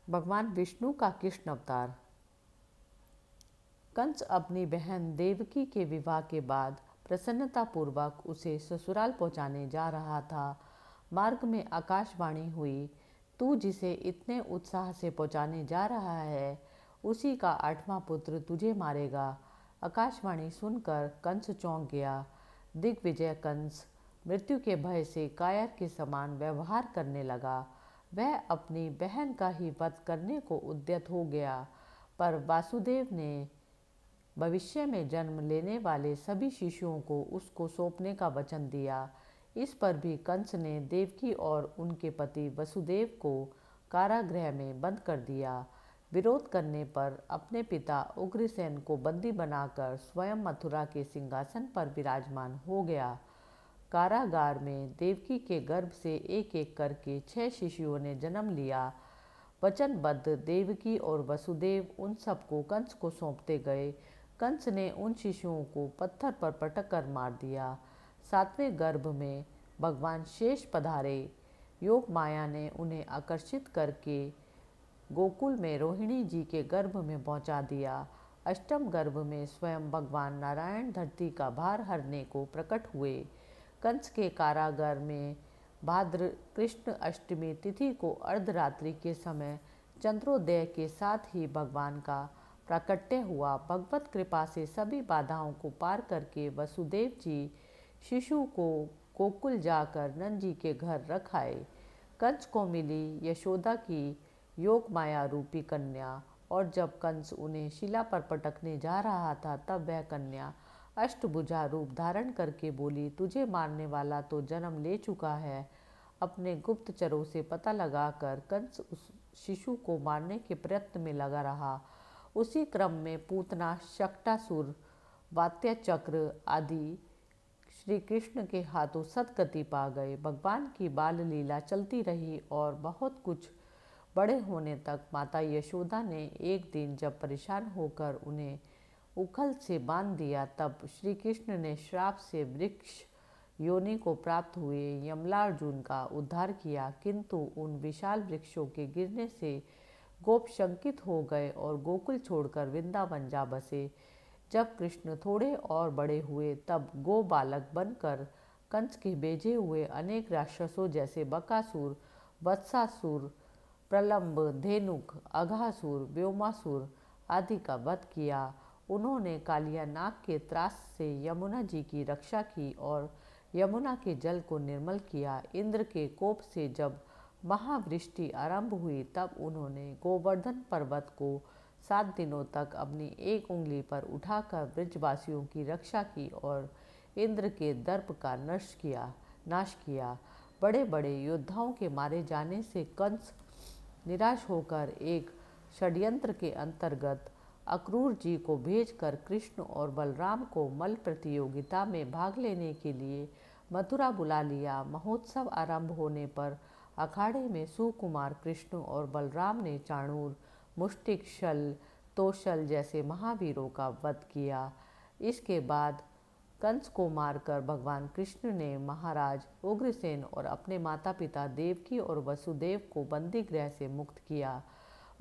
भगवान विष्णु का कृष्ण अवतार। कंस अपनी बहन देवकी के विवाह के बाद प्रसन्नतापूर्वक उसे ससुराल पहुंचाने जा रहा था। मार्ग में आकाशवाणी हुई, तू जिसे इतने उत्साह से पहुंचाने जा रहा है उसी का 8वां पुत्र तुझे मारेगा। आकाशवाणी सुनकर कंस चौंक गया। दिग्विजय कंस मृत्यु के भय से कायर के समान व्यवहार करने लगा। वह अपनी बहन का ही वध करने को उद्यत हो गया, पर वासुदेव ने भविष्य में जन्म लेने वाले सभी शिशुओं को उसको सौंपने का वचन दिया। इस पर भी कंस ने देवकी और उनके पति वसुदेव को कारागृह में बंद कर दिया। विरोध करने पर अपने पिता उग्रसेन को बंदी बनाकर स्वयं मथुरा के सिंहासन पर विराजमान हो गया। कारागार में देवकी के गर्भ से एक एक करके 6 शिशुओं ने जन्म लिया। वचनबद्ध देवकी और वसुदेव उन सबको कंस को सौंपते गए। कंस ने उन शिशुओं को पत्थर पर पटक कर मार दिया। 7वें गर्भ में भगवान शेष पधारे। योग माया ने उन्हें आकर्षित करके गोकुल में रोहिणी जी के गर्भ में पहुंचा दिया। 8म गर्भ में स्वयं भगवान नारायण धरती का भार हरने को प्रकट हुए। कंस के कारागार में भाद्र कृष्ण अष्टमी तिथि को अर्धरात्रि के समय चंद्रोदय के साथ ही भगवान का प्राकट्य हुआ। भगवत कृपा से सभी बाधाओं को पार करके वसुदेव जी शिशु को गोकुल जाकर नंद जी के घर रख आए। कंस को मिली यशोदा की योग माया रूपी कन्या, और जब कंस उन्हें शिला पर पटकने जा रहा था तब वह कन्या अष्टभुजा रूप धारण करके बोली, तुझे मारने वाला तो जन्म ले चुका है। अपने गुप्तचरों से पता लगाकर कंस उस शिशु को मारने के प्रयत्न में लगा रहा। उसी क्रम में पूतना, शक्टासुर, वात्य चक्र आदि श्री कृष्ण के हाथों सदगति पा गए। भगवान की बाल लीला चलती रही और बहुत कुछ बड़े होने तक माता यशोदा ने एक दिन जब परेशान होकर उन्हें उखल से बांध दिया, तब श्री कृष्ण ने श्राप से वृक्ष योनि को प्राप्त हुए यमलार्जुन का उद्धार किया। किंतु उन विशाल वृक्षों के गिरने से गोप शंकित हो गए और गोकुल छोड़कर वृंदावन जा बसे। जब कृष्ण थोड़े और बड़े हुए तब गो बालक बनकर कंस के भेजे हुए अनेक राक्षसों जैसे बकासुर, वत्सासुर, प्रलंब, धेनुक, अघासुर, व्योमासुर आदि का वध किया। उन्होंने कालिया नाग के त्रास से यमुना जी की रक्षा की और यमुना के जल को निर्मल किया। इंद्र के कोप से जब महावृष्टि आरंभ हुई तब उन्होंने गोवर्धन पर्वत को 7 दिनों तक अपनी एक उंगली पर उठाकर ब्रजवासियों की रक्षा की और इंद्र के दर्प का नाश किया। बड़े बड़े योद्धाओं के मारे जाने से कंस निराश होकर एक षड्यंत्र के अंतर्गत अक्रूर जी को भेजकर कृष्ण और बलराम को मल प्रतियोगिता में भाग लेने के लिए मथुरा बुला लिया। महोत्सव आरंभ होने पर अखाड़े में सुकुमार कृष्ण और बलराम ने चाणूर, मुष्टिक, शल, तोशल जैसे महावीरों का वध किया। इसके बाद कंस को मारकर भगवान कृष्ण ने महाराज उग्रसेन और अपने माता पिता देवकी और वसुदेव को बंदी गृह से मुक्त किया।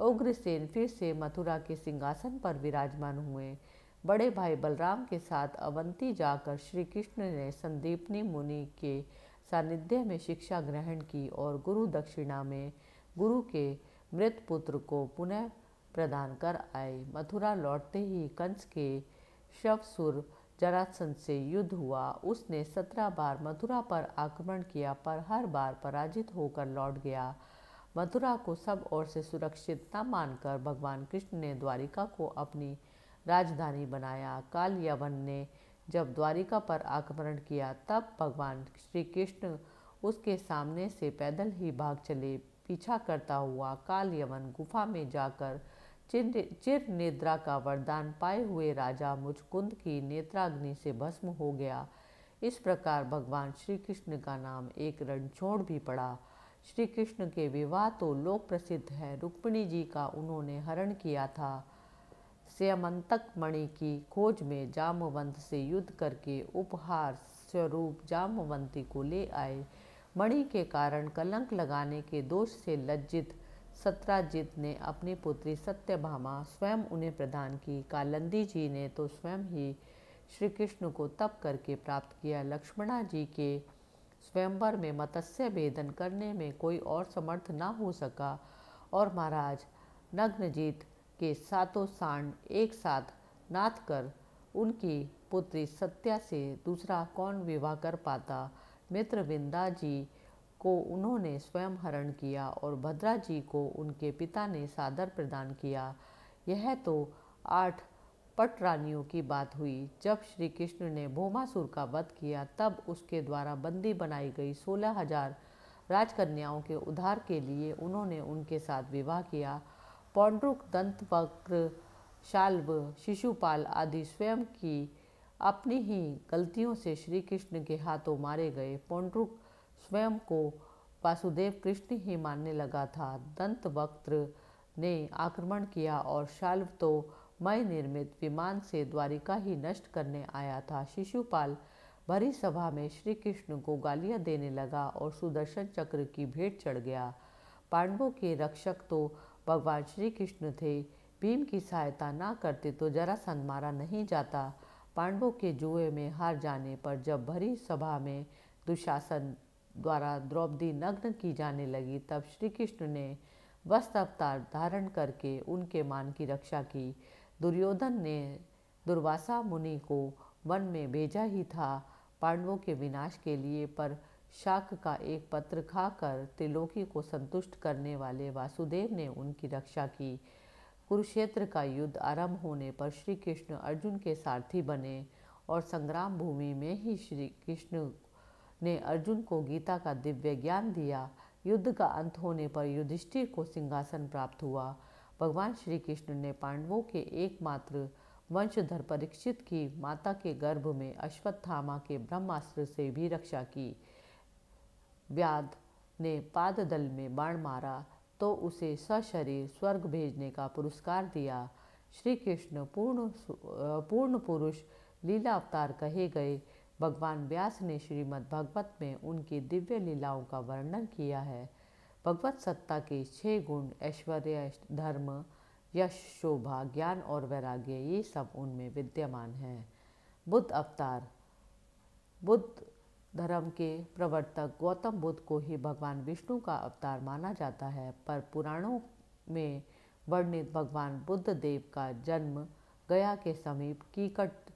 उग्रसेन फिर से मथुरा के सिंहासन पर विराजमान हुए। बड़े भाई बलराम के साथ अवंती जाकर श्री कृष्ण ने संदीपनी मुनि के सानिध्य में शिक्षा ग्रहण की और गुरु दक्षिणा में गुरु के मृत पुत्र को पुनः प्रदान कर आए। मथुरा लौटते ही कंस के शवसुर जरासंध से युद्ध हुआ। उसने 17 बार मथुरा पर आक्रमण किया पर हर बार पराजित होकर लौट गया। मथुरा को सब ओर से सुरक्षित न मानकर भगवान कृष्ण ने द्वारिका को अपनी राजधानी बनाया। काल यवन ने जब द्वारिका पर आक्रमण किया तब भगवान श्री कृष्ण उसके सामने से पैदल ही भाग चले। पीछा करता हुआ काल यवन गुफा में जाकर चिर निद्रा का वरदान पाए हुए राजा मुचकुंद की नेत्राग्नि से भस्म हो गया। इस प्रकार भगवान श्री कृष्ण का नाम एक रणछोड़ भी पड़ा। श्री कृष्ण के विवाह तो लोक प्रसिद्ध है। रुक्मिणी जी का उन्होंने हरण किया था। स्यमंतक मणि की खोज में जामवंत से युद्ध करके उपहार स्वरूप जामवंती को ले आए। मणि के कारण कलंक लगाने के दोष से लज्जित सत्राजित ने अपनी पुत्री सत्यभामा स्वयं उन्हें प्रदान की। कालिंदी जी ने तो स्वयं ही श्री कृष्ण को तप करके प्राप्त किया। लक्ष्मणा जी के स्वयंवर में मत्स्य भेदन करने में कोई और समर्थ न हो सका, और महाराज नग्नजीत के सातों सांड एक साथ नाथ कर उनकी पुत्री सत्या से दूसरा कौन विवाह कर पाता। मित्रविंदा जी को उन्होंने स्वयं हरण किया और भद्रा जी को उनके पिता ने सादर प्रदान किया। यह तो 8 पटरानियों की बात हुई। जब श्री कृष्ण ने भौमासुर का वध किया, तब उसके द्वारा बंदी बनाई गई 16,000 राजकन्याओं के उद्धार के लिए उन्होंने उनके साथ विवाह किया। पौंड्रुक, दंतवक्र, शाल्व, शिशुपाल आदि स्वयं की अपनी ही गलतियों से श्री कृष्ण के हाथों मारे गए। पौंड्रुक स्वयं को वासुदेव कृष्ण ही मानने लगा था। दंतवक्त्र ने आक्रमण किया और शाल्व तो मय निर्मित विमान से द्वारिका ही नष्ट करने आया था। शिशुपाल भरी सभा में श्री कृष्ण को गालियां देने लगा और सुदर्शन चक्र की भेंट चढ़ गया। पांडवों के रक्षक तो भगवान श्री कृष्ण थे। भीम की सहायता न करते तो जरासंध मारा नहीं जाता। पांडवों के जुए में हार जाने पर जब भरी सभा में दुशासन द्वारा द्रौपदी नग्न की जाने लगी, तब श्री कृष्ण ने वस्त्र अवतार धारण करके उनके मान की रक्षा की। दुर्योधन ने दुर्वासा मुनि को वन में भेजा ही था पांडवों के विनाश के लिए, पर शाक का एक पत्र खाकर त्रिलोकी को संतुष्ट करने वाले वासुदेव ने उनकी रक्षा की। कुरुक्षेत्र का युद्ध आरंभ होने पर श्री कृष्ण अर्जुन के सारथी बने और संग्राम भूमि में ही श्री कृष्ण ने अर्जुन को गीता का दिव्य ज्ञान दिया। युद्ध का अंत होने पर युधिष्ठिर को सिंहासन प्राप्त हुआ। भगवान श्री कृष्ण ने पांडवों के एकमात्र वंशधर परीक्षित की माता के गर्भ में अश्वत्थामा के ब्रह्मास्त्र से भी रक्षा की। व्याध ने पाददल में बाण मारा तो उसे सशरीर स्वर्ग भेजने का पुरस्कार दिया। श्री कृष्ण पूर्ण पुरुष लीला अवतार कहे गए। भगवान व्यास ने श्रीमद् भागवत में उनकी दिव्य लीलाओं का वर्णन किया है। भगवत सत्ता के 6 गुण ऐश्वर्य, धर्म, यश, शोभा, ज्ञान और वैराग्य, ये सब उनमें विद्यमान हैं। बुद्ध अवतार। बुद्ध धर्म के प्रवर्तक गौतम बुद्ध को ही भगवान विष्णु का अवतार माना जाता है, पर पुराणों में वर्णित भगवान बुद्ध देव का जन्म गया के समीप कीकट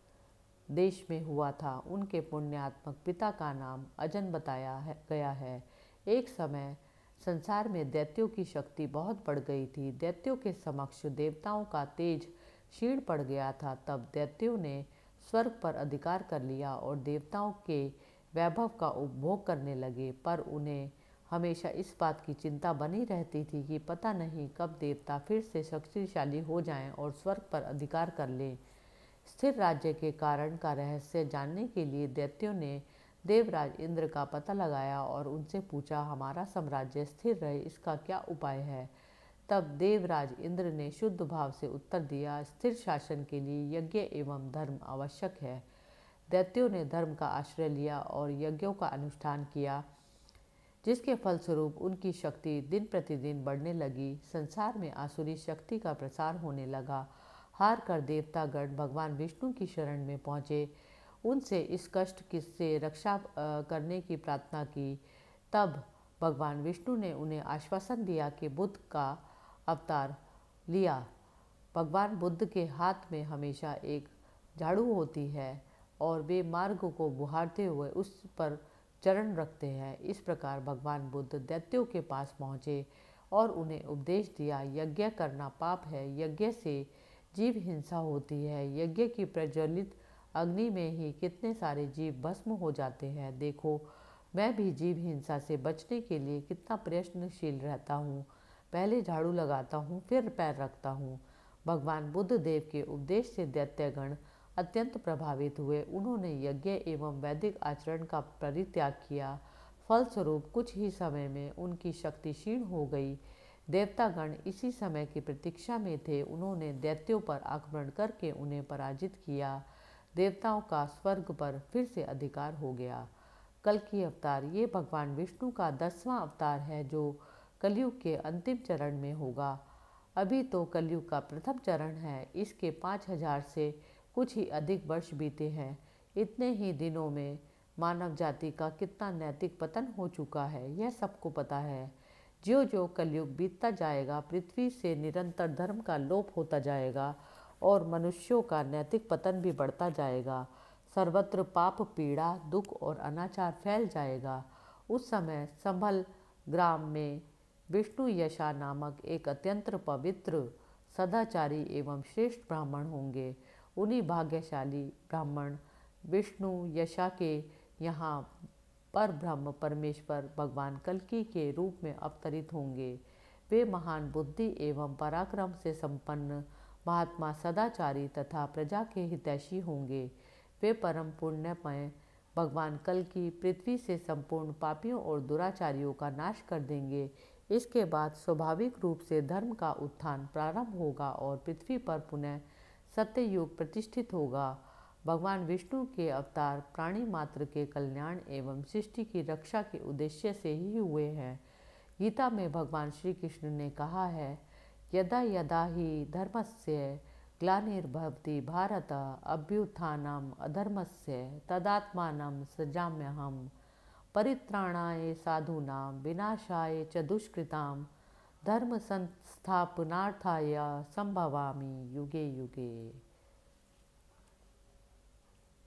देश में हुआ था। उनके पुण्यात्मक पिता का नाम अजन बताया गया है। एक समय संसार में दैत्यों की शक्ति बहुत बढ़ गई थी। दैत्यों के समक्ष देवताओं का तेज क्षीण पड़ गया था। तब दैत्यों ने स्वर्ग पर अधिकार कर लिया और देवताओं के वैभव का उपभोग करने लगे, पर उन्हें हमेशा इस बात की चिंता बनी रहती थी कि पता नहीं कब देवता फिर से शक्तिशाली हो जाएं और स्वर्ग पर अधिकार कर लें। स्थिर राज्य के कारण का रहस्य जानने के लिए दैत्यों ने देवराज इंद्र का पता लगाया और उनसे पूछा, हमारा साम्राज्य स्थिर रहे इसका क्या उपाय है। तब देवराज इंद्र ने शुद्ध भाव से उत्तर दिया, स्थिर शासन के लिए यज्ञ एवं धर्म आवश्यक है। दैत्यों ने धर्म का आश्रय लिया और यज्ञों का अनुष्ठान किया, जिसके फलस्वरूप उनकी शक्ति दिन प्रतिदिन बढ़ने लगी। संसार में आसुरी शक्ति का प्रसार होने लगा। हार कर देवतागण भगवान विष्णु की शरण में पहुँचे, उनसे इस कष्ट से रक्षा करने की प्रार्थना की। तब भगवान विष्णु ने उन्हें आश्वासन दिया कि बुद्ध का अवतार लिया। भगवान बुद्ध के हाथ में हमेशा एक झाड़ू होती है और वे मार्ग को बुहारते हुए उस पर चरण रखते हैं। इस प्रकार भगवान बुद्ध दैत्यों के पास पहुँचे और उन्हें उपदेश दिया, यज्ञ करना पाप है, यज्ञ से जीव हिंसा होती है, यज्ञ की प्रज्वलित अग्नि में ही कितने सारे जीव भस्म हो जाते हैं। देखो, मैं भी जीव हिंसा से बचने के लिए कितना प्रयत्नशील रहता हूँ। पहले झाड़ू लगाता हूँ, फिर पैर रखता हूँ। भगवान बुद्ध देव के उपदेश से दैत्यगण अत्यंत प्रभावित हुए। उन्होंने यज्ञ एवं वैदिक आचरण का परित्याग किया। फलस्वरूप कुछ ही समय में उनकी शक्ति क्षीण हो गई। देवतागण इसी समय की प्रतीक्षा में थे। उन्होंने दैत्यों पर आक्रमण करके उन्हें पराजित किया। देवताओं का स्वर्ग पर फिर से अधिकार हो गया। कल्कि अवतार, ये भगवान विष्णु का 10वां अवतार है, जो कलयुग के अंतिम चरण में होगा। अभी तो कलयुग का प्रथम चरण है, इसके 5000 से कुछ ही अधिक वर्ष बीते हैं। इतने ही दिनों में मानव जाति का कितना नैतिक पतन हो चुका है, यह सबको पता है। ज्यों ज्यों कलयुग बीतता जाएगा, पृथ्वी से निरंतर धर्म का लोप होता जाएगा और मनुष्यों का नैतिक पतन भी बढ़ता जाएगा। सर्वत्र पाप, पीड़ा, दुख और अनाचार फैल जाएगा। उस समय संभल ग्राम में विष्णु यशा नामक एक अत्यंत पवित्र, सदाचारी एवं श्रेष्ठ ब्राह्मण होंगे। उन्हीं भाग्यशाली ब्राह्मण विष्णु यशा के यहाँ पर ब्रह्म परमेश्वर भगवान कल्कि के रूप में अवतरित होंगे। वे महान बुद्धि एवं पराक्रम से संपन्न महात्मा, सदाचारी तथा प्रजा के हितैषी होंगे। वे परम पुण्यमय भगवान कल्कि पृथ्वी से संपूर्ण पापियों और दुराचारियों का नाश कर देंगे। इसके बाद स्वाभाविक रूप से धर्म का उत्थान प्रारंभ होगा और पृथ्वी पर पुनः सत्ययुग प्रतिष्ठित होगा। भगवान विष्णु के अवतार प्राणी मात्र के कल्याण एवं सृष्टि की रक्षा के उद्देश्य से ही हुए हैं। गीता में भगवान श्री कृष्ण ने कहा है, यदा यदा हि धर्मस्य ग्लानिर्भवति भारत अभ्युत्थानम् अधर्मस्य तदात्मानं सृजाम्यहम् परित्राणाय साधूनां विनाशाय च दुष्कृतां धर्म संस्थापनार्थाय संभवामि युगे युगे।